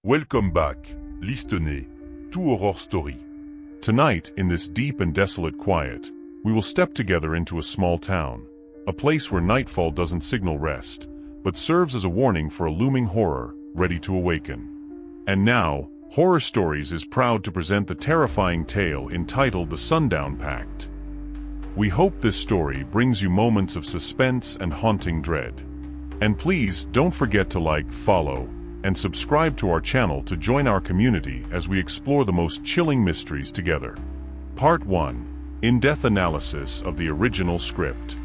Welcome back, listenez, to Horror Story. Tonight, in this deep and desolate quiet, we will step together into a small town, a place where nightfall doesn't signal rest, but serves as a warning for a looming horror ready to awaken. And now, Horror Stories is proud to present the terrifying tale entitled The Sundown Pact. We hope this story brings you moments of suspense and haunting dread. And please don't forget to like, follow, and subscribe to our channel to join our community as we explore the most chilling mysteries together. Part 1. In-depth analysis of the original script.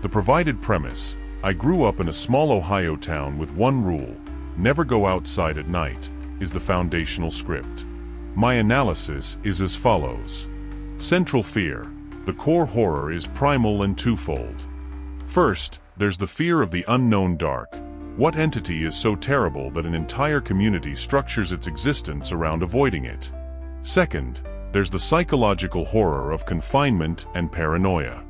The provided premise: I grew up in a small Ohio town with one rule: never go outside at night, is the foundational script. My analysis is as follows. Central fear. The core horror is primal and twofold. First, there's the fear of the unknown dark. What entity is so terrible that an entire community structures its existence around avoiding it? Second, there's the psychological horror of confinement and paranoia.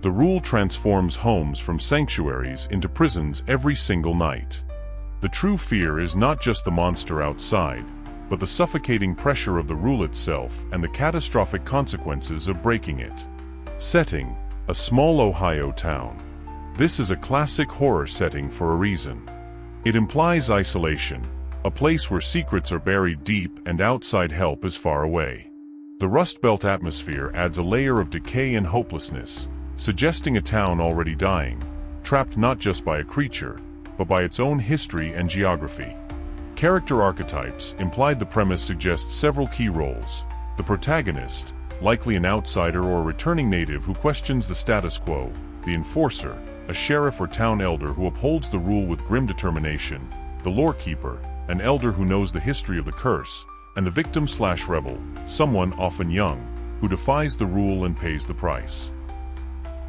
The rule transforms homes from sanctuaries into prisons every single night. The true fear is not just the monster outside, but the suffocating pressure of the rule itself and the catastrophic consequences of breaking it. Setting: a small Ohio town. This is a classic horror setting for a reason. It implies isolation, a place where secrets are buried deep and outside help is far away. The Rust Belt atmosphere adds a layer of decay and hopelessness, suggesting a town already dying, trapped not just by a creature, but by its own history and geography. Character archetypes implied: the premise suggests several key roles. The protagonist, likely an outsider or a returning native who questions the status quo. The enforcer, a sheriff or town elder who upholds the rule with grim determination. The lorekeeper, an elder who knows the history of the curse. And the victim/rebel, someone often young, who defies the rule and pays the price.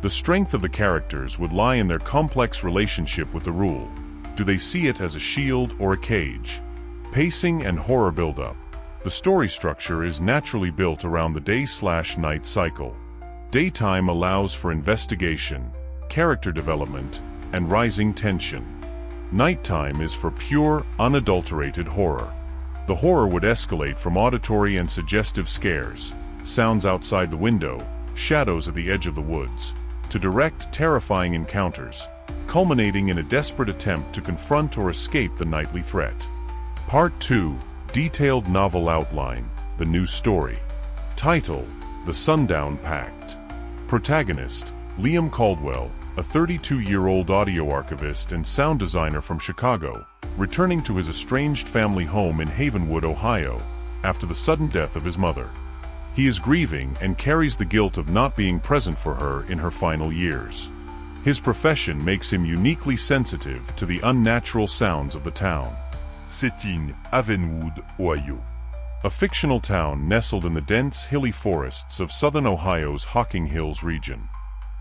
The strength of the characters would lie in their complex relationship with the rule. Do they see it as a shield or a cage? Pacing and horror buildup. The story structure is naturally built around the day/night cycle. Daytime allows for investigation, character development, and rising tension. Nighttime is for pure, unadulterated horror. The horror would escalate from auditory and suggestive scares, sounds outside the window, shadows at the edge of the woods, to direct, terrifying encounters, culminating in a desperate attempt to confront or escape the nightly threat. Part 2. Detailed novel outline, the new story. Title: The Sundown Pact. Protagonist: Liam Caldwell, a 32-year-old audio archivist and sound designer from Chicago, returning to his estranged family home in Havenwood, Ohio, after the sudden death of his mother. He is grieving and carries the guilt of not being present for her in her final years. His profession makes him uniquely sensitive to the unnatural sounds of the town. Setting: Havenwood, Ohio. A fictional town nestled in the dense, hilly forests of southern Ohio's Hocking Hills region.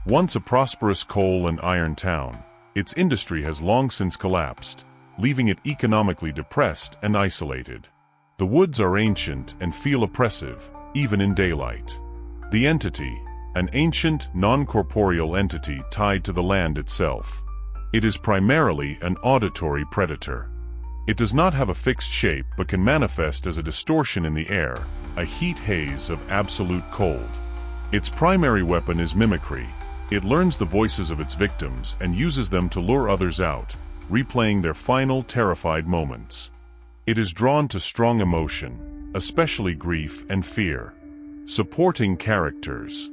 Once a prosperous coal and iron town, its industry has long since collapsed, leaving it economically depressed and isolated. The woods are ancient and feel oppressive, even in daylight. The entity: an ancient, non-corporeal entity tied to the land itself. It is primarily an auditory predator. It does not have a fixed shape but can manifest as a distortion in the air, a heat haze of absolute cold. Its primary weapon is mimicry. It learns the voices of its victims and uses them to lure others out, replaying their final terrified moments. It is drawn to strong emotion, especially grief and fear. Supporting characters: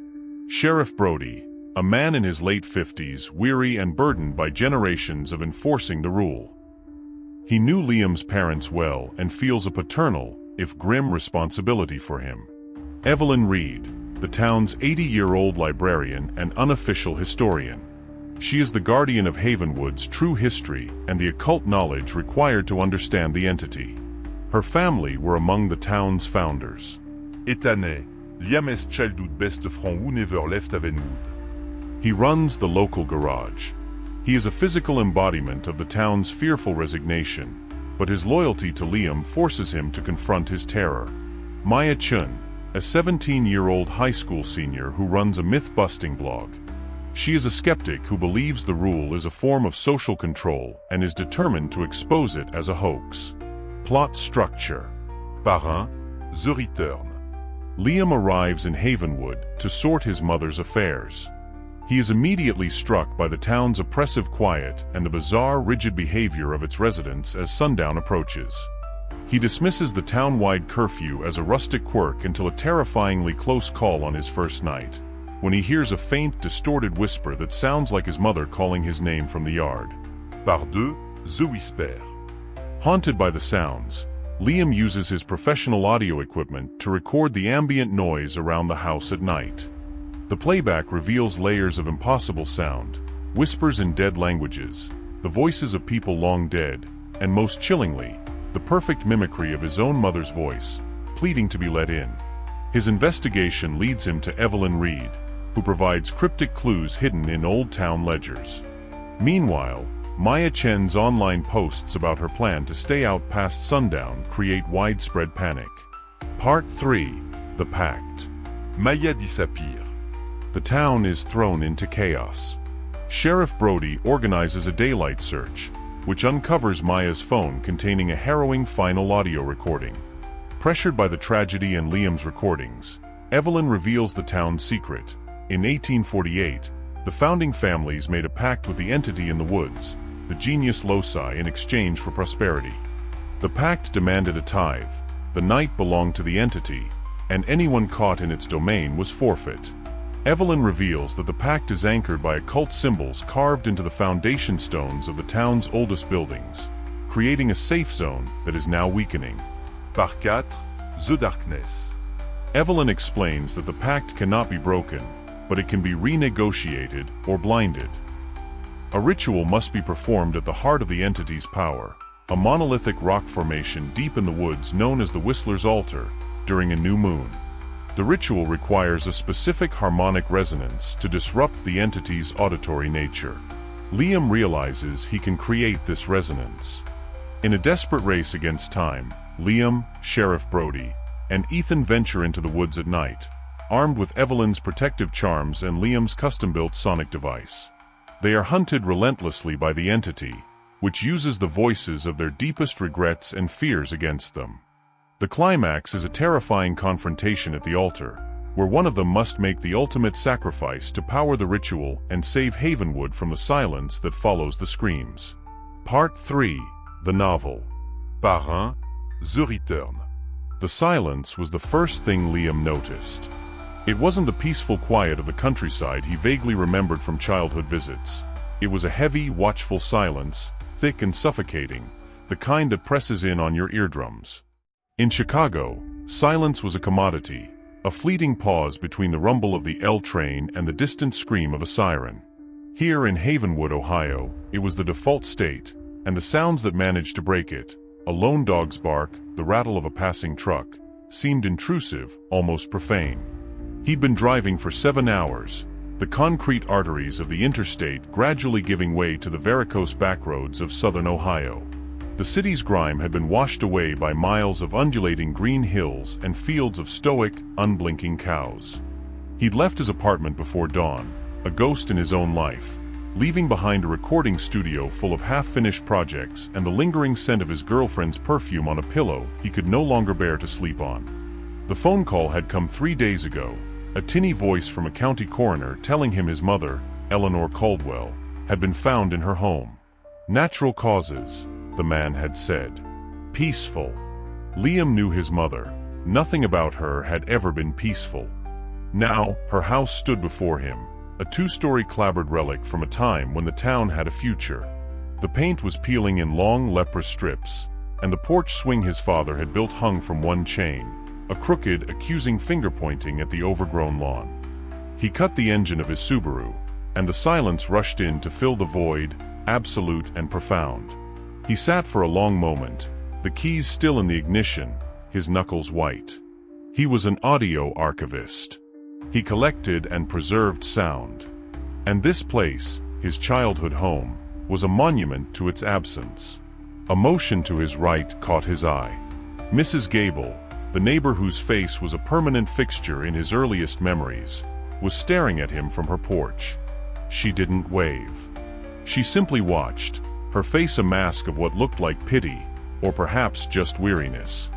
Sheriff Brody, a man in his late 50s, weary and burdened by generations of enforcing the rule. He knew Liam's parents well and feels a paternal, if grim, responsibility for him. Evelyn Reed, the town's 80-year-old librarian and unofficial historian. She is the guardian of Havenwood's true history and the occult knowledge required to understand the entity. Her family were among the town's founders. Étonnant, Liam est childhood best friend who never left Havenwood. He runs the local garage. He is a physical embodiment of the town's fearful resignation, but his loyalty to Liam forces him to confront his terror. Maya Chun, a 17-year-old high school senior who runs a myth-busting blog. She is a skeptic who believes the rule is a form of social control and is determined to expose it as a hoax. Plot structure. Parrain, The Return. Liam arrives in Havenwood to sort his mother's affairs. He is immediately struck by the town's oppressive quiet and the bizarre, rigid behavior of its residents as sundown approaches. He dismisses the town-wide curfew as a rustic quirk until a terrifyingly close call on his first night, when he hears a faint, distorted whisper that sounds like his mother calling his name from the yard. Par deux, The Whisper. Haunted by the sounds, Liam uses his professional audio equipment to record the ambient noise around the house at night. The playback reveals layers of impossible sound, whispers in dead languages, the voices of people long dead, and most chillingly, the perfect mimicry of his own mother's voice, pleading to be let in. His investigation leads him to Evelyn Reed, who provides cryptic clues hidden in old town ledgers. Meanwhile, Maya Chen's online posts about her plan to stay out past sundown create widespread panic. Part 3. The Pact. Maya disappear. The town is thrown into chaos. Sheriff Brody organizes a daylight search, which uncovers Maya's phone containing a harrowing final audio recording. Pressured by the tragedy and Liam's recordings, Evelyn reveals the town's secret. In 1848, the founding families made a pact with the entity in the woods, the genius loci, in exchange for prosperity. The pact demanded a tithe, the night belonged to the entity, and anyone caught in its domain was forfeit. Evelyn reveals that the pact is anchored by occult symbols carved into the foundation stones of the town's oldest buildings, creating a safe zone that is now weakening. Par quatre, The Darkness. Evelyn explains that the pact cannot be broken, but it can be renegotiated or blinded. A ritual must be performed at the heart of the entity's power, a monolithic rock formation deep in the woods known as the Whistler's Altar, during a new moon. The ritual requires a specific harmonic resonance to disrupt the entity's auditory nature. Liam realizes he can create this resonance. In a desperate race against time, Liam, Sheriff Brody, and Ethan venture into the woods at night, armed with Evelyn's protective charms and Liam's custom-built sonic device. They are hunted relentlessly by the entity, which uses the voices of their deepest regrets and fears against them. The climax is a terrifying confrontation at the altar, where one of them must make the ultimate sacrifice to power the ritual and save Havenwood from the silence that follows the screams. Part 3. The Novel. Parrain, The Return. The silence was the first thing Liam noticed. It wasn't the peaceful quiet of the countryside he vaguely remembered from childhood visits. It was a heavy, watchful silence, thick and suffocating, the kind that presses in on your eardrums. In Chicago, silence was a commodity, a fleeting pause between the rumble of the L train and the distant scream of a siren. Here in Havenwood, Ohio, it was the default state, and the sounds that managed to break it, a lone dog's bark, the rattle of a passing truck, seemed intrusive, almost profane. He'd been driving for 7 hours, the concrete arteries of the interstate gradually giving way to the varicose backroads of southern Ohio. The city's grime had been washed away by miles of undulating green hills and fields of stoic, unblinking cows. He'd left his apartment before dawn, a ghost in his own life, leaving behind a recording studio full of half-finished projects and the lingering scent of his girlfriend's perfume on a pillow he could no longer bear to sleep on. The phone call had come 3 days ago, a tinny voice from a county coroner telling him his mother, Eleanor Caldwell, had been found in her home. Natural causes, the man had said. Peaceful. Liam knew his mother. Nothing about her had ever been peaceful. Now, her house stood before him, a 2-story clapboard relic from a time when the town had a future. The paint was peeling in long, leprous strips, and the porch swing his father had built hung from one chain, a crooked, accusing finger pointing at the overgrown lawn. He cut the engine of his Subaru, and the silence rushed in to fill the void, absolute and profound. He sat for a long moment, the keys still in the ignition, his knuckles white. He was an audio archivist. He collected and preserved sound. And this place, his childhood home, was a monument to its absence. A motion to his right caught his eye. Mrs. Gable, the neighbor whose face was a permanent fixture in his earliest memories, was staring at him from her porch. She didn't wave. She simply watched, her face a mask of what looked like pity, or perhaps just weariness.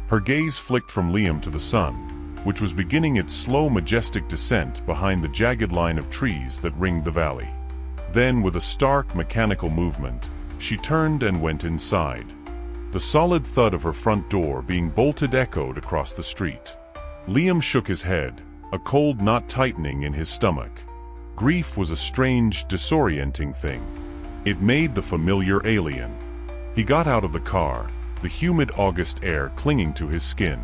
Her gaze flicked from Liam to the sun, which was beginning its slow, majestic descent behind the jagged line of trees that ringed the valley. Then, with a stark, mechanical movement, she turned and went inside. The solid thud of her front door being bolted echoed across the street. Liam shook his head, a cold knot tightening in his stomach. Grief was a strange, disorienting thing. It made the familiar alien. He got out of the car, the humid August air clinging to his skin.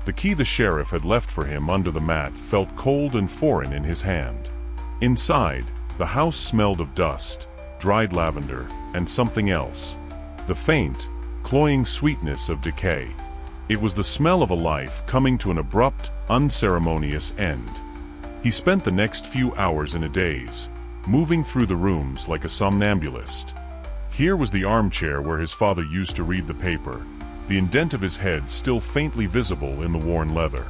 The key the sheriff had left for him under the mat felt cold and foreign in his hand. Inside, the house smelled of dust, dried lavender, and something else. The faint, cloying sweetness of decay. It was the smell of a life coming to an abrupt, unceremonious end. He spent the next few hours in a daze, moving through the rooms like a somnambulist. Here was the armchair where his father used to read the paper, the indent of his head still faintly visible in the worn leather.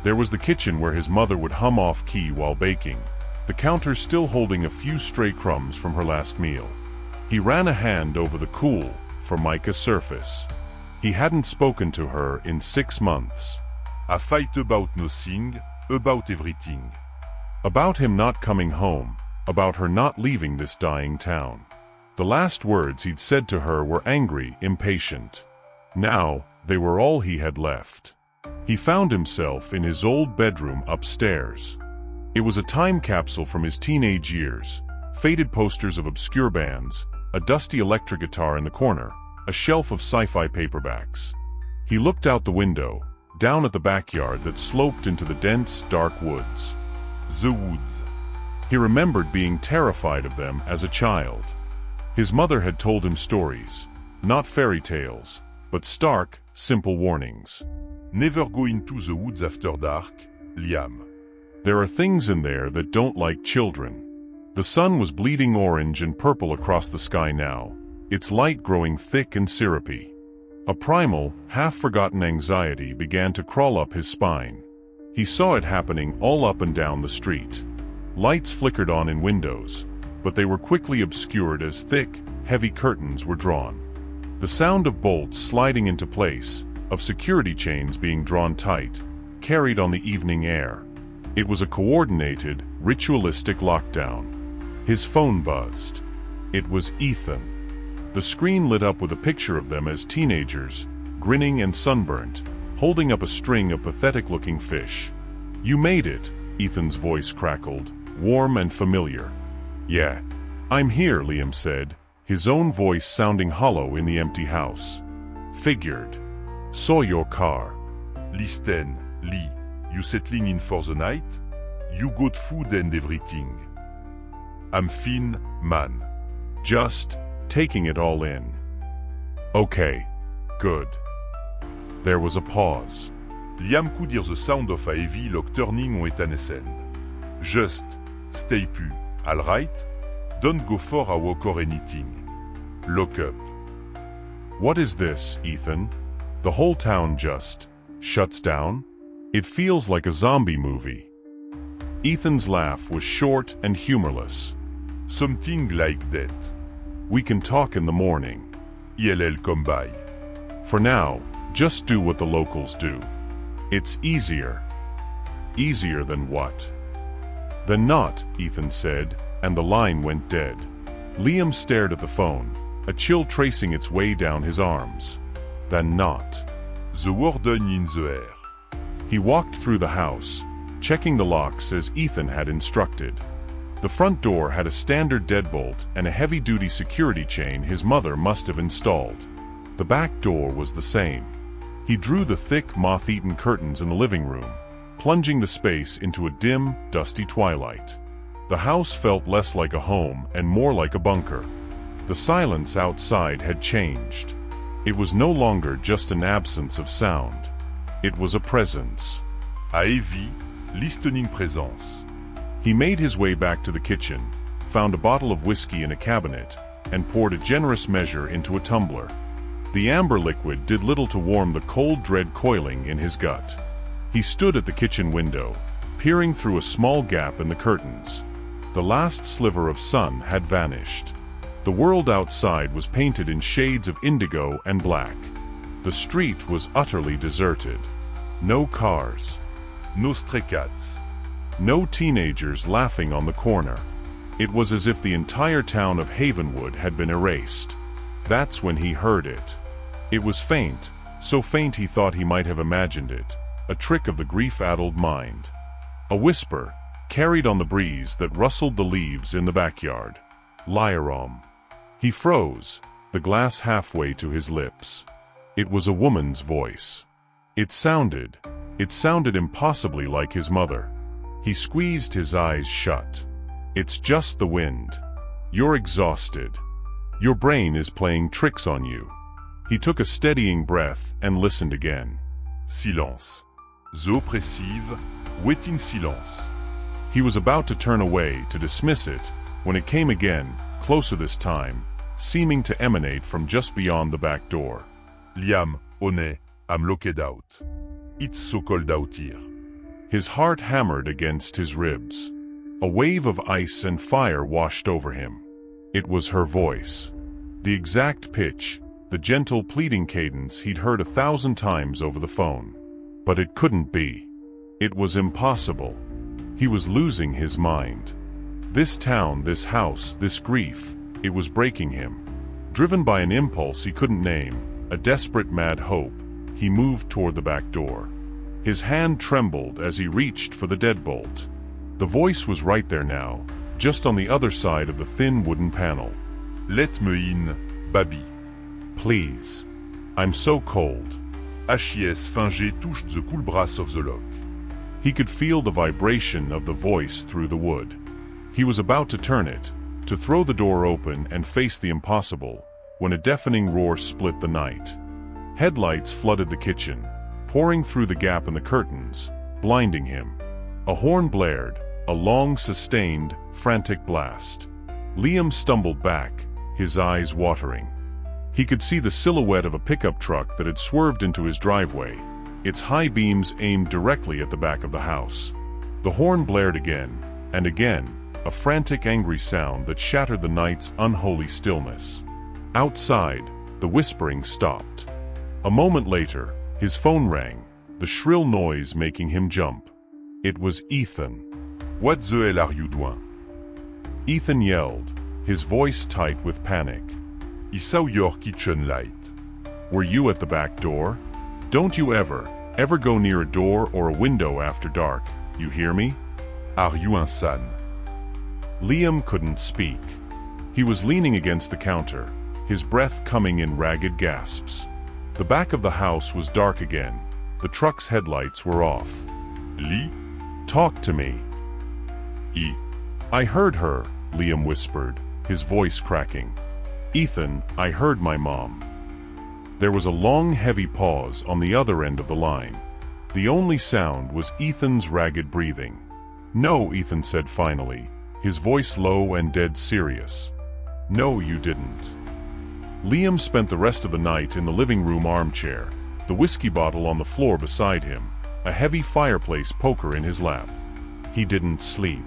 There was the kitchen where his mother would hum off-key while baking, the counter still holding a few stray crumbs from her last meal. He ran a hand over the cool, formica surface. He hadn't spoken to her in 6 months. A fight about nothing, about everything. About him not coming home, about her not leaving this dying town. The last words he'd said to her were angry, impatient. Now, they were all he had left. He found himself in his old bedroom upstairs. It was a time capsule from his teenage years, faded posters of obscure bands, a dusty electric guitar in the corner, a shelf of sci-fi paperbacks. He looked out the window, down at the backyard that sloped into the dense, dark woods. The woods. He remembered being terrified of them as a child. His mother had told him stories, not fairy tales, but stark, simple warnings. Never go into the woods after dark, Liam. There are things in there that don't like children. The sun was bleeding orange and purple across the sky now, its light growing thick and syrupy. A primal, half-forgotten anxiety began to crawl up his spine. He saw it happening all up and down the street. Lights flickered on in windows, but they were quickly obscured as thick, heavy curtains were drawn. The sound of bolts sliding into place, of security chains being drawn tight, carried on the evening air. It was a coordinated, ritualistic lockdown. His phone buzzed. It was Ethan. The screen lit up with a picture of them as teenagers, grinning and sunburnt, holding up a string of pathetic-looking fish. "You made it," Ethan's voice crackled, warm and familiar. "Yeah, I'm here," Liam said, his own voice sounding hollow in the empty house. "Figured. Saw your car." Listen, Lee, you settling in for the night? You got food and everything. I'm fine, man. Just taking it all in. Okay, good. There was a pause. Liam could hear the sound of a heavy lock turning on its end. Just stay put, alright? Don't go for a walk or anything. Lock up. What is this, Ethan? The whole town just shuts down? It feels like a zombie movie. Ethan's laugh was short and humorless. Something like that. We can talk in the morning. I'll come by. For now, just do what the locals do. It's easier. Easier than what? Than not, Ethan said, and the line went dead. Liam stared at the phone, a chill tracing its way down his arms. Than not. The warden in the air. He walked through the house, checking the locks as Ethan had instructed. The front door had a standard deadbolt and a heavy-duty security chain his mother must have installed. The back door was the same. He drew the thick, moth-eaten curtains in the living room, plunging the space into a dim, dusty twilight. The house felt less like a home and more like a bunker. The silence outside had changed. It was no longer just an absence of sound. It was a presence. A heavy, listening presence. He made his way back to the kitchen, found a bottle of whiskey in a cabinet, and poured a generous measure into a tumbler. The amber liquid did little to warm the cold dread coiling in his gut. He stood at the kitchen window, peering through a small gap in the curtains. The last sliver of sun had vanished. The world outside was painted in shades of indigo and black. The street was utterly deserted. No cars. No stray cats. No teenagers laughing on the corner. It was as if the entire town of Havenwood had been erased. That's when he heard it. It was faint, so faint he thought he might have imagined it, a trick of the grief-addled mind. A whisper, carried on the breeze that rustled the leaves in the backyard. Lyarom. He froze, the glass halfway to his lips. It was a woman's voice. It sounded impossibly like his mother. He squeezed his eyes shut. It's just the wind. You're exhausted. Your brain is playing tricks on you. He took a steadying breath and listened again. Silence. The oppressive, waiting silence. He was about to turn away to dismiss it when it came again, closer this time, seeming to emanate from just beyond the back door. Liam, honey, I'm locked out. It's so cold out here. His heart hammered against his ribs. A wave of ice and fire washed over him. It was her voice. The exact pitch, the gentle pleading cadence he'd heard 1,000 times over the phone. But it couldn't be. It was impossible. He was losing his mind. This town, this house, this grief, it was breaking him. Driven by an impulse he couldn't name, a desperate mad hope, he moved toward the back door. His hand trembled as he reached for the deadbolt. The voice was right there now, just on the other side of the thin wooden panel. Let me in, baby. Please. I'm so cold. H.I.S. Finger touched the cool brass of the lock. He could feel the vibration of the voice through the wood. He was about to turn it, to throw the door open and face the impossible, when a deafening roar split the night. Headlights flooded the kitchen, pouring through the gap in the curtains, blinding him. A horn blared, a long, sustained, frantic blast. Liam stumbled back, his eyes watering. He could see the silhouette of a pickup truck that had swerved into his driveway, its high beams aimed directly at the back of the house. The horn blared again, and again, a frantic, angry sound that shattered the night's unholy stillness. Outside, the whispering stopped. A moment later, his phone rang, the shrill noise making him jump. It was Ethan. What the hell are you doing? Ethan yelled, his voice tight with panic. I saw your kitchen light. Were you at the back door? Don't you ever go near a door or a window after dark, you hear me? Are you insane? Liam couldn't speak. He was leaning against the counter, his breath coming in ragged gasps. The back of the house was dark again. The truck's headlights were off. Lee? Talk to me. I heard her, Liam whispered, his voice cracking. Ethan, I heard my mom. There was a long, heavy pause on the other end of the line. The only sound was Ethan's ragged breathing. No, Ethan said finally, his voice low and dead serious. No, you didn't. Liam spent the rest of the night in the living room armchair, the whiskey bottle on the floor beside him, a heavy fireplace poker in his lap. He didn't sleep.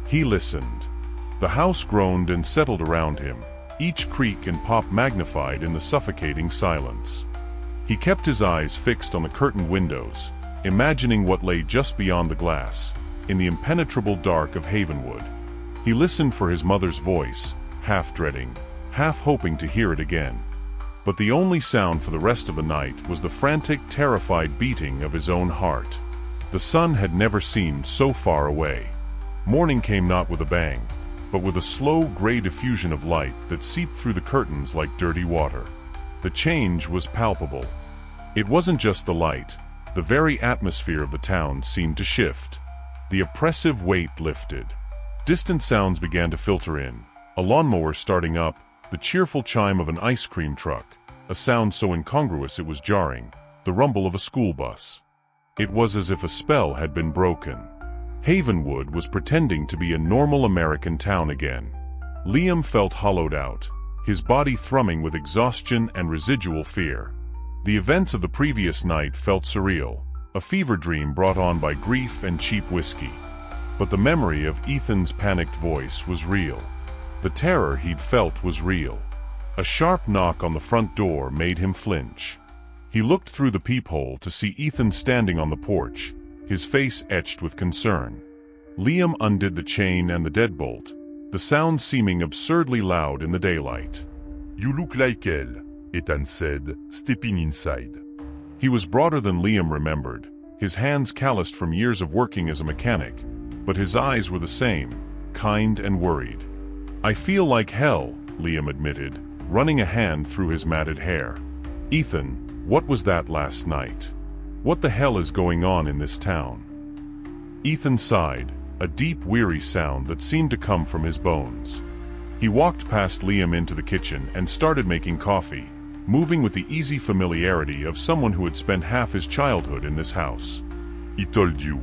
He listened. The house groaned and settled around him, each creak and pop magnified in the suffocating silence. He kept his eyes fixed on the curtained windows, imagining what lay just beyond the glass, in the impenetrable dark of Havenwood. He listened for his mother's voice, half dreading, half hoping to hear it again. But the only sound for the rest of the night was the frantic, terrified beating of his own heart. The sun had never seemed so far away. Morning came not with a bang, but with a slow, gray diffusion of light that seeped through the curtains like dirty water. The change was palpable. It wasn't just the light. The very atmosphere of the town seemed to shift. The oppressive weight lifted. Distant sounds began to filter in. A lawnmower starting up, the cheerful chime of an ice cream truck, a sound so incongruous it was jarring, the rumble of a school bus. It was as if a spell had been broken. Havenwood was pretending to be a normal American town again. Liam felt hollowed out, his body thrumming with exhaustion and residual fear. The events of the previous night felt surreal, a fever dream brought on by grief and cheap whiskey. But the memory of Ethan's panicked voice was real. The terror he'd felt was real. A sharp knock on the front door made him flinch. He looked through the peephole to see Ethan standing on the porch, his face etched with concern. Liam undid the chain and the deadbolt, the sound seeming absurdly loud in the daylight. You look like hell, Ethan said, stepping inside. He was broader than Liam remembered, his hands calloused from years of working as a mechanic, but his eyes were the same, kind and worried. I feel like hell, Liam admitted, running a hand through his matted hair. Ethan, what was that last night? What the hell is going on in this town? Ethan sighed, a deep, weary sound that seemed to come from his bones. He walked past Liam into the kitchen and started making coffee, moving with the easy familiarity of someone who had spent half his childhood in this house. He told you.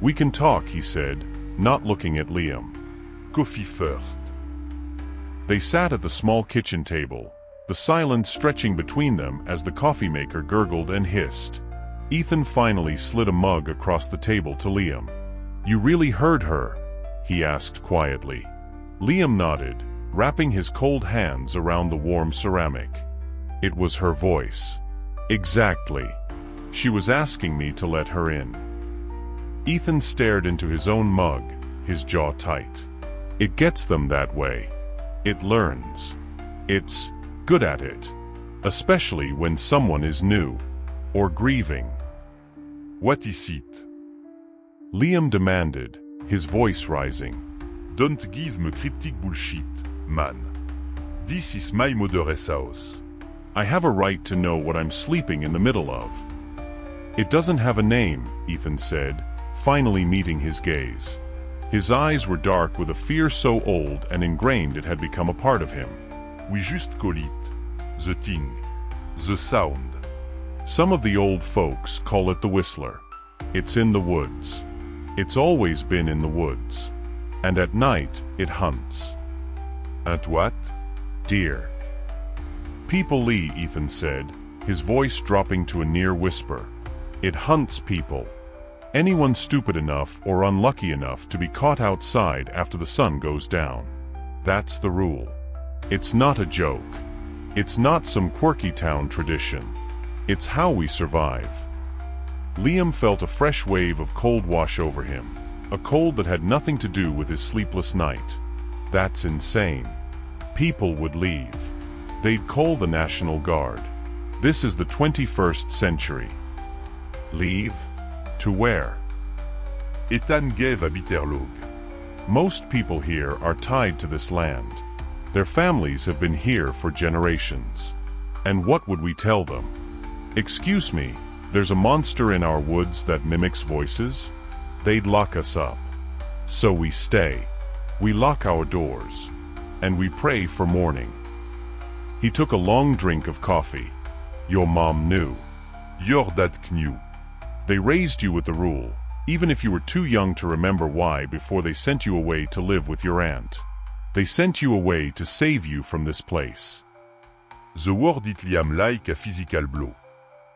We can talk, he said, not looking at Liam. Coffee first. They sat at the small kitchen table, the silence stretching between them as the coffee maker gurgled and hissed. Ethan finally slid a mug across the table to Liam. You really heard her? He asked quietly. Liam nodded, wrapping his cold hands around the warm ceramic. It was her voice. Exactly. She was asking me to let her in. Ethan stared into his own mug, his jaw tight. It gets them that way. It learns. It's good at it. Especially when someone is new. Or grieving. What is it? Liam demanded, his voice rising. Don't give me cryptic bullshit, man. This is my mother's house. I have a right to know what I'm sleeping in the middle of. It doesn't have a name, Ethan said, finally meeting his gaze. His eyes were dark with a fear so old and ingrained it had become a part of him. We just call it the thing, the sound. Some of the old folks call it the whistler. It's in the woods. It's always been in the woods. And at night, it hunts. And what? Deer. People, Lee, Ethan said, his voice dropping to a near whisper. It hunts people. Anyone stupid enough or unlucky enough to be caught outside after the sun goes down. That's the rule. It's not a joke. It's not some quirky town tradition. It's how we survive. Liam felt a fresh wave of cold wash over him, a cold that had nothing to do with his sleepless night. That's insane. People would leave. They'd call the National Guard. This is the 21st century. Leave? To where? Ethan gave a bitter look. Most people here are tied to this land. Their families have been here for generations. And what would we tell them? Excuse me, there's a monster in our woods that mimics voices? They'd lock us up. So we stay. We lock our doors. And we pray for morning. He took a long drink of coffee. Your mom knew. Your dad knew. They raised you with the rule, even if you were too young to remember why before they sent you away to live with your aunt. They sent you away to save you from this place. The word hit Liam like a physical blow.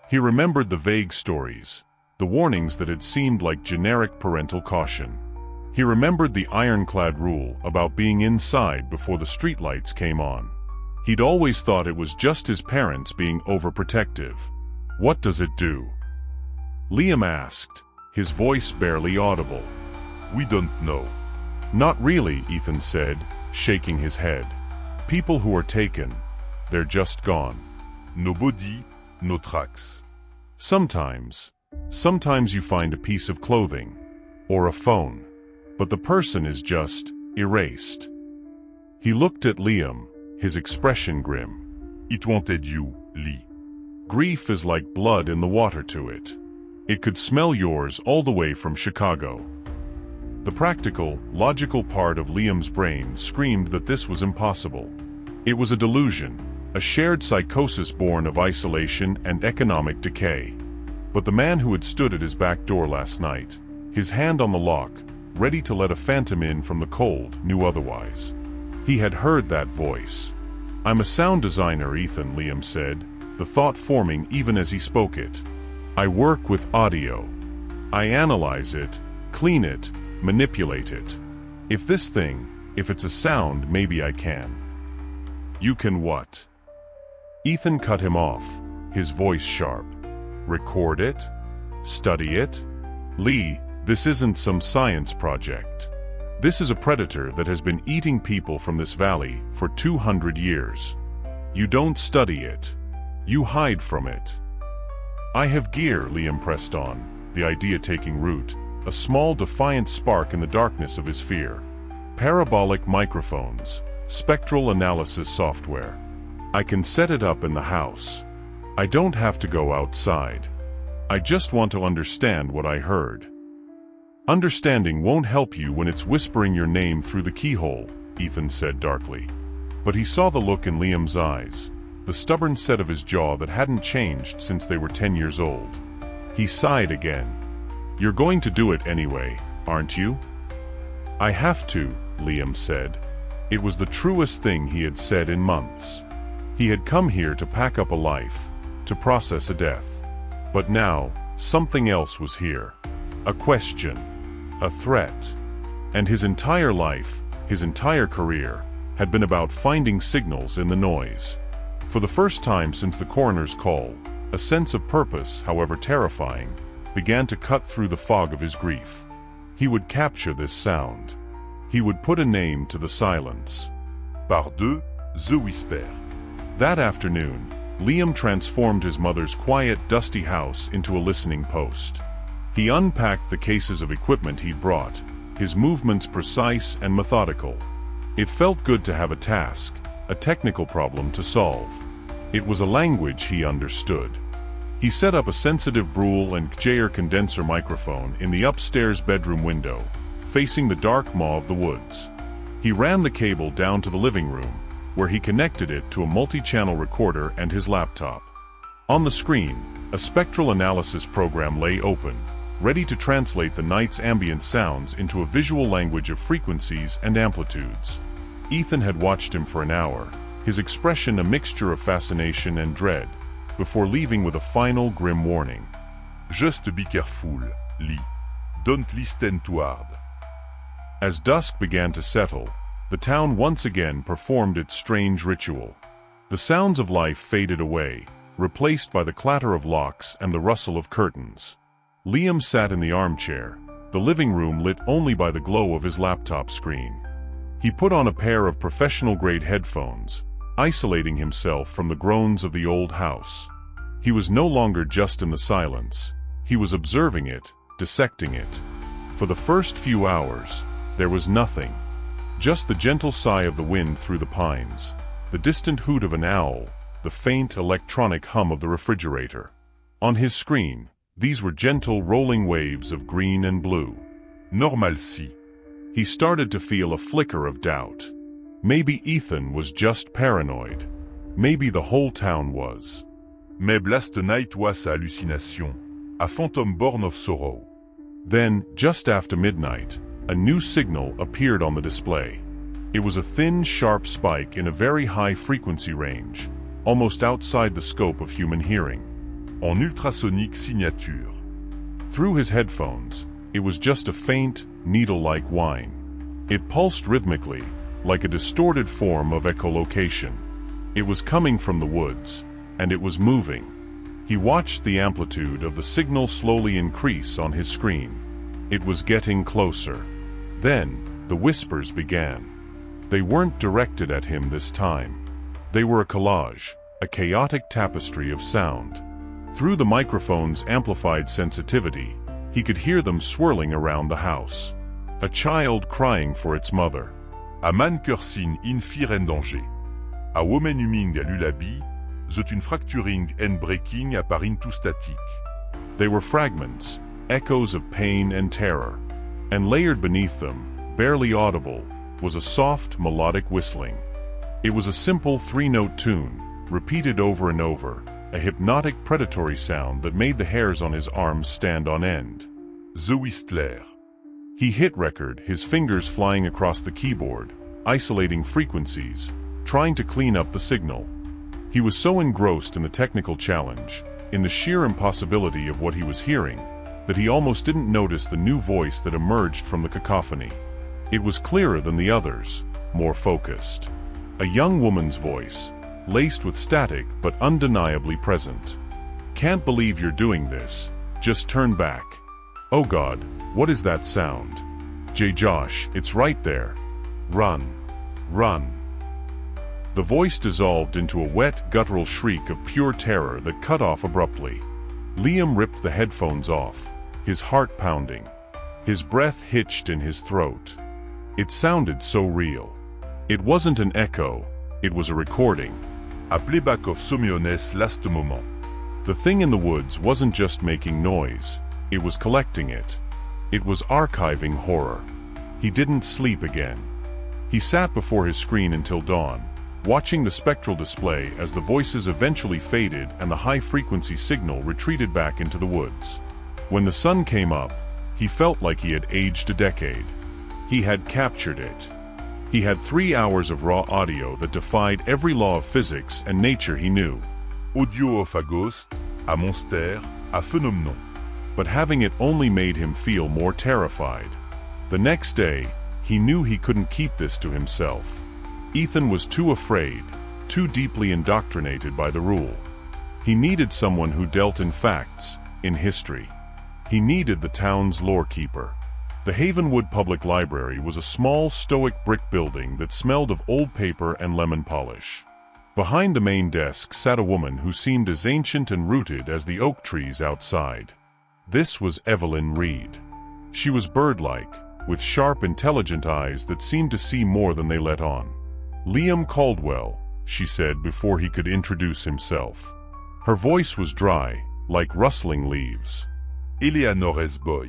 He remembered the vague stories, the warnings that had seemed like generic parental caution. He remembered the ironclad rule about being inside before the streetlights came on. He'd always thought it was just his parents being overprotective. What does it do? Liam asked, his voice barely audible. We don't know. Not really, Ethan said, shaking his head. People who are taken, they're just gone. No body, no tracks. Sometimes you find a piece of clothing, or a phone, but the person is just erased. He looked at Liam, his expression grim. It wanted you, Lee. Grief is like blood in the water to it. It could smell yours all the way from Chicago. The practical, logical part of Liam's brain screamed that this was impossible. It was a delusion, a shared psychosis born of isolation and economic decay. But the man who had stood at his back door last night, his hand on the lock, ready to let a phantom in from the cold, knew otherwise. He had heard that voice. I'm a sound designer, Ethan, Liam said, the thought forming even as he spoke it. I work with audio. I analyze it, clean it, manipulate it. If If it's a sound, maybe I can." "You can what?" Ethan cut him off, his voice sharp. "Record it? Study it? Lee, this isn't some science project. This is a predator that has been eating people from this valley for 200 years. You don't study it. You hide from it." "I have gear," Liam pressed on, the idea taking root, a small defiant spark in the darkness of his fear. "Parabolic microphones, spectral analysis software. I can set it up in the house. I don't have to go outside. I just want to understand what I heard." "Understanding won't help you when it's whispering your name through the keyhole," Ethan said darkly. But he saw the look in Liam's eyes, the stubborn set of his jaw that hadn't changed since they were 10 years old. He sighed again. "You're going to do it anyway, aren't you?" "I have to," Liam said. It was the truest thing he had said in months. He had come here to pack up a life, to process a death. But now, something else was here. A question. A threat. And his entire life, his entire career, had been about finding signals in the noise. For the first time since the coroner's call, a sense of purpose, however terrifying, began to cut through the fog of his grief. He would capture this sound. He would put a name to the silence. Par deux, the whisper. That afternoon, Liam transformed his mother's quiet, dusty house into a listening post. He unpacked the cases of equipment he'd brought, his movements precise and methodical. It felt good to have a task, a technical problem to solve. It was a language he understood. He set up a sensitive Brule and Jayer condenser microphone in the upstairs bedroom window, facing the dark maw of the woods. He ran the cable down to the living room, where he connected it to a multi-channel recorder and his laptop. On the screen, a spectral analysis program lay open, ready to translate the night's ambient sounds into a visual language of frequencies and amplitudes. Ethan had watched him for an hour, his expression a mixture of fascination and dread, before leaving with a final grim warning. "Just be careful, Lee. Don't listen too hard." As dusk began to settle, the town once again performed its strange ritual. The sounds of life faded away, replaced by the clatter of locks and the rustle of curtains. Liam sat in the armchair, the living room lit only by the glow of his laptop screen. He put on a pair of professional-grade headphones, isolating himself from the groans of the old house. He was no longer just in the silence. He was observing it, dissecting it. For the first few hours, there was nothing. Just the gentle sigh of the wind through the pines, the distant hoot of an owl, the faint electronic hum of the refrigerator. On his screen, these were gentle rolling waves of green and blue. Normal si. He started to feel a flicker of doubt. Maybe Ethan was just paranoid. Maybe the whole town was. Mais last night was a hallucination, a phantom born of sorrow. Then, just after midnight, a new signal appeared on the display. It was a thin, sharp spike in a very high frequency range, almost outside the scope of human hearing. En ultrasonique signature. Through his headphones, it was just a faint, needle-like whine. It pulsed rhythmically, like a distorted form of echolocation. It was coming from the woods, and it was moving. He watched the amplitude of the signal slowly increase on his screen. It was getting closer. Then, the whispers began. They weren't directed at him this time. They were a collage, a chaotic tapestry of sound. Through the microphone's amplified sensitivity, he could hear them swirling around the house. A child crying for its mother. A man cursing in fear and danger. A woman humming a lullaby, that une fracturing and breaking apart into static. They were fragments, echoes of pain and terror. And layered beneath them, barely audible, was a soft, melodic whistling. It was a simple three-note tune, repeated over and over, a hypnotic predatory sound that made the hairs on his arms stand on end. The Whistler. He hit record, his fingers flying across the keyboard, isolating frequencies, trying to clean up the signal. He was so engrossed in the technical challenge, in the sheer impossibility of what he was hearing, that he almost didn't notice the new voice that emerged from the cacophony. It was clearer than the others, more focused. A young woman's voice, laced with static but undeniably present. "Can't believe you're doing this. Just turn back." "Oh God, what is that sound?" "Josh, it's right there. Run. Run." The voice dissolved into a wet, guttural shriek of pure terror that cut off abruptly. Liam ripped the headphones off, his heart pounding. His breath hitched in his throat. It sounded so real. It wasn't an echo, it was a recording. A playback of Somiones' last moment. The thing in the woods wasn't just making noise, it was collecting it. It was archiving horror. He didn't sleep again. He sat before his screen until dawn, watching the spectral display as the voices eventually faded and the high-frequency signal retreated back into the woods. When the sun came up, he felt like he had aged a decade. He had captured it. He had 3 hours of raw audio that defied every law of physics and nature he knew. Audio of a ghost, a monster, a phenomenon. But having it only made him feel more terrified. The next day, he knew he couldn't keep this to himself. Ethan was too afraid, too deeply indoctrinated by the rule. He needed someone who dealt in facts, in history. He needed the town's lore-keeper. The Havenwood Public Library was a small, stoic brick building that smelled of old paper and lemon polish. Behind the main desk sat a woman who seemed as ancient and rooted as the oak trees outside. This was Evelyn Reed. She was bird-like, with sharp, intelligent eyes that seemed to see more than they let on. "Liam Caldwell," she said before he could introduce himself. Her voice was dry, like rustling leaves. Eleanor's boy.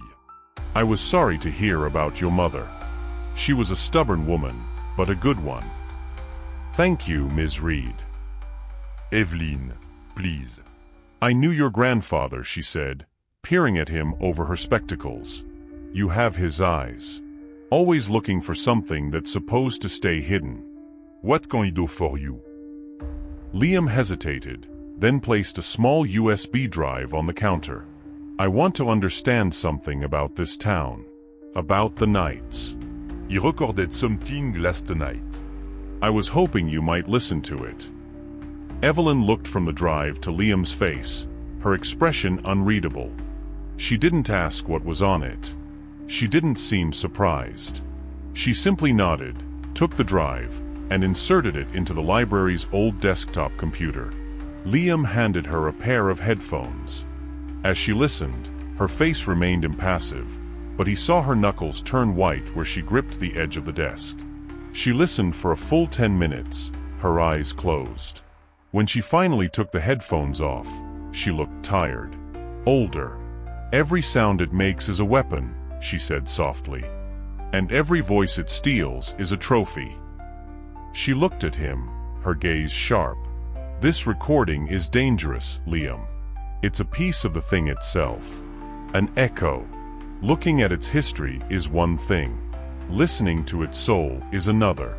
"I was sorry to hear about your mother. She was a stubborn woman, but a good one." "Thank you, Ms. Reed." Evelyn, please. "I knew your grandfather," she said, peering at him over her spectacles. "You have his eyes. Always looking for something that's supposed to stay hidden." What can I do for you? Liam hesitated, then placed a small USB drive on the counter. "I want to understand something about this town. About the nights." He recorded something last night. "I was hoping you might listen to it." Evelyn looked from the drive to Liam's face, her expression unreadable. She didn't ask what was on it. She didn't seem surprised. She simply nodded, took the drive, and inserted it into the library's old desktop computer. Liam handed her a pair of headphones. As she listened, her face remained impassive, but he saw her knuckles turn white where she gripped the edge of the desk. She listened for a full 10 minutes, her eyes closed. When she finally took the headphones off, she looked tired, older. "Every sound it makes is a weapon," she said softly. "And every voice it steals is a trophy." She looked at him, her gaze sharp. "This recording is dangerous, Liam. It's a piece of the thing itself. An echo. Looking at its history is one thing. Listening to its soul is another.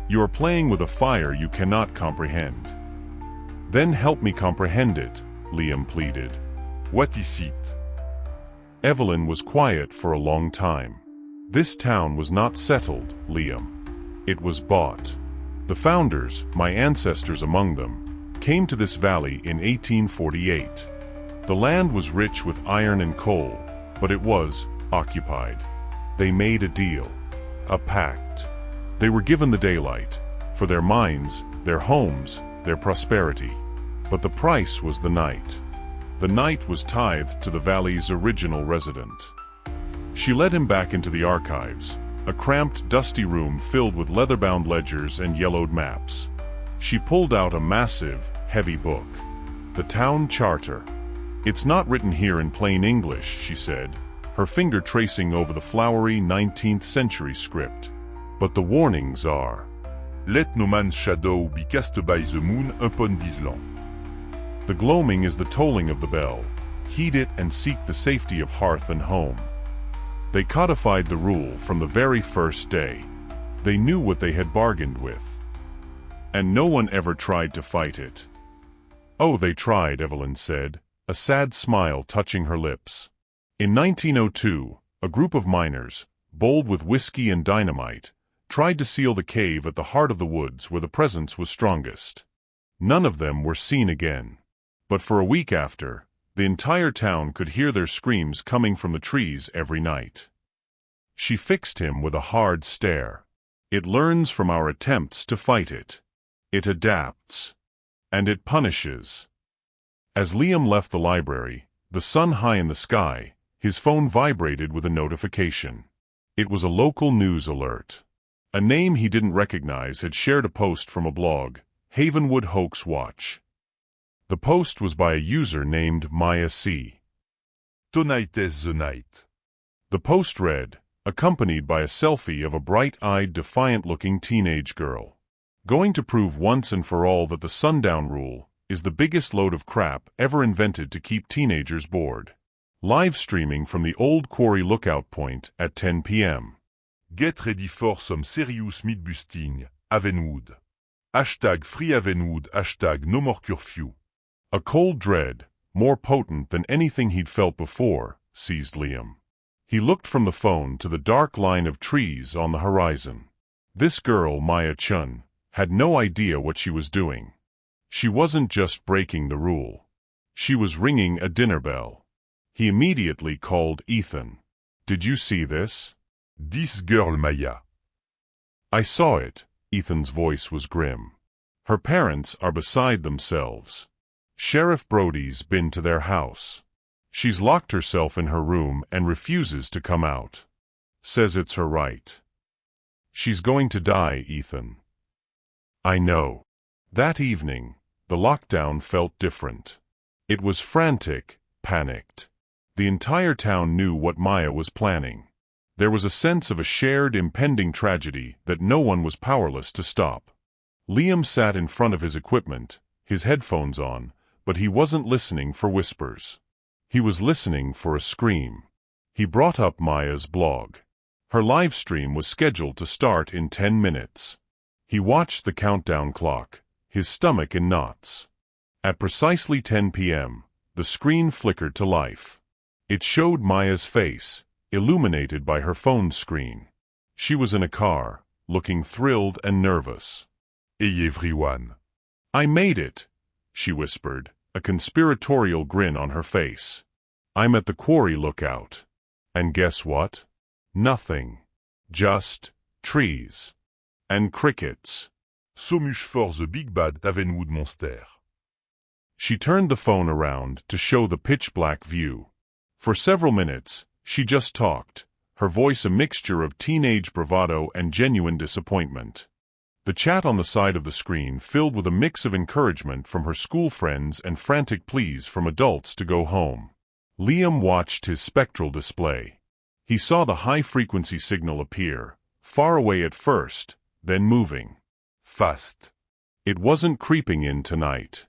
You are playing with a fire you cannot comprehend." "Then help me comprehend it," Liam pleaded. What is it? Evelyn was quiet for a long time. "This town was not settled, Liam. It was bought. The founders, my ancestors among them, came to this valley in 1848. The land was rich with iron and coal, but it was occupied. They made a deal, a pact. They were given the daylight, for their mines, their homes, their prosperity. But the price was the night. The night was tithed to the valley's original resident." She led him back into the archives, a cramped, dusty room filled with leather-bound ledgers and yellowed maps. She pulled out a massive, heavy book. "The Town Charter. It's not written here in plain English," she said, her finger tracing over the flowery 19th century script. "But the warnings are. Let no man's shadow be cast by the moon upon this land. The gloaming is the tolling of the bell. Heed it and seek the safety of hearth and home." They codified the rule from the very first day. They knew what they had bargained with. And no one ever tried to fight it. "Oh, they tried," Evelyn said, a sad smile touching her lips. "In 1902, a group of miners, bold with whiskey and dynamite, tried to seal the cave at the heart of the woods where the presence was strongest. None of them were seen again. But for a week after, the entire town could hear their screams coming from the trees every night. She fixed him with a hard stare. It learns from our attempts to fight it. It adapts. And it punishes. As Liam left the library, the sun high in the sky, his phone vibrated with a notification. It was a local news alert. A name he didn't recognize had shared a post from a blog, Havenwood Hoax Watch. The post was by a user named Maya C. Tonight is the night. The post read, accompanied by a selfie of a bright-eyed, defiant-looking teenage girl. Going to prove once and for all that the sundown rule is the biggest load of crap ever invented to keep teenagers bored. Live streaming from the old quarry lookout point at 10 p.m. Get ready for some serious myth-busting, Havenwood. Hashtag free Havenwood, hashtag no more curfew. A cold dread, more potent than anything he'd felt before, seized Liam. He looked from the phone to the dark line of trees on the horizon. This girl, Maya Chun, had no idea what she was doing. She wasn't just breaking the rule. She was ringing a dinner bell. He immediately called Ethan. Did you see this? This girl, Maya. I saw it. Ethan's voice was grim. Her parents are beside themselves. Sheriff Brody's been to their house. She's locked herself in her room and refuses to come out. Says it's her right. She's going to die, Ethan. I know. That evening, the lockdown felt different. It was frantic, panicked. The entire town knew what Maya was planning. There was a sense of a shared, impending tragedy that no one was powerless to stop. Liam sat in front of his equipment, his headphones on, but he wasn't listening for whispers. He was listening for a scream. He brought up Maya's blog. Her live stream was scheduled to start in 10 minutes. He watched the countdown clock, his stomach in knots. At precisely 10 p.m., the screen flickered to life. It showed Maya's face, illuminated by her phone screen. She was in a car, looking thrilled and nervous. Hey everyone. I made it, she whispered, a conspiratorial grin on her face. I'm at the quarry lookout. And guess what? Nothing. Just trees. And crickets. So much for the big bad Havenwood monster. She turned the phone around to show the pitch-black view. For several minutes, she just talked, her voice a mixture of teenage bravado and genuine disappointment. The chat on the side of the screen filled with a mix of encouragement from her school friends and frantic pleas from adults to go home. Liam watched his spectral display. He saw the high-frequency signal appear, far away at first, then moving. Fast. It wasn't creeping in tonight.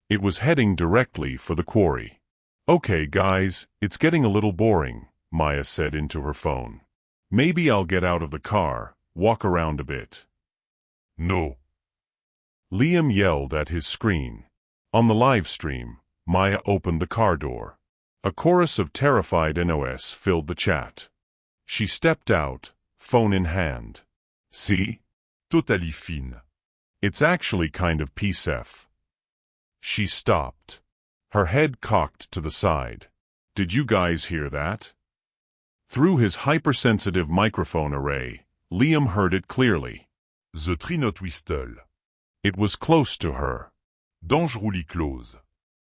It was heading directly for the quarry. Okay, guys, it's getting a little boring, Maya said into her phone. Maybe I'll get out of the car, walk around a bit. No. Liam yelled at his screen. On the live stream, Maya opened the car door. A chorus of terrified NOS filled the chat. She stepped out, phone in hand. See? Totally fine. It's actually kind of PSF. She stopped. Her head cocked to the side. Did you guys hear that? Through his hypersensitive microphone array, Liam heard it clearly. The Trinot Whistle. It was close to her. Dangerously close.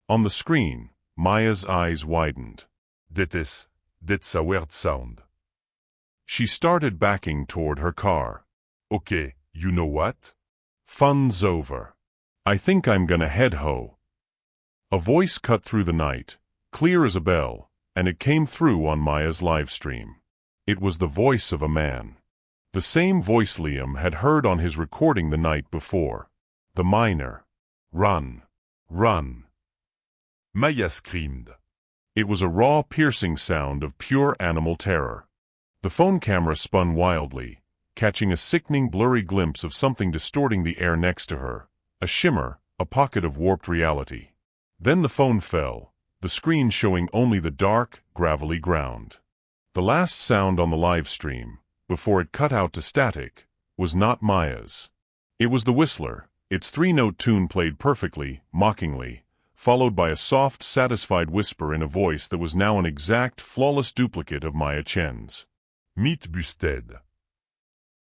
On the screen, Maya's eyes widened. That's a weird sound. She started backing toward her car. Okay, you know what? Fun's over. I think I'm gonna head ho. A voice cut through the night, clear as a bell, and it came through on Maya's live stream. It was the voice of a man. The same voice Liam had heard on his recording the night before. The miner. Run. Run. Maya screamed. It was a raw, piercing sound of pure animal terror. The phone camera spun wildly, catching a sickening, blurry glimpse of something distorting the air next to her. A shimmer, a pocket of warped reality. Then the phone fell, the screen showing only the dark, gravelly ground. The last sound on the live stream, before it cut out to static, was not Maya's. It was the Whistler. Its three-note tune played perfectly, mockingly, followed by a soft, satisfied whisper in a voice that was now an exact, flawless duplicate of Maya Chen's. Myth busted.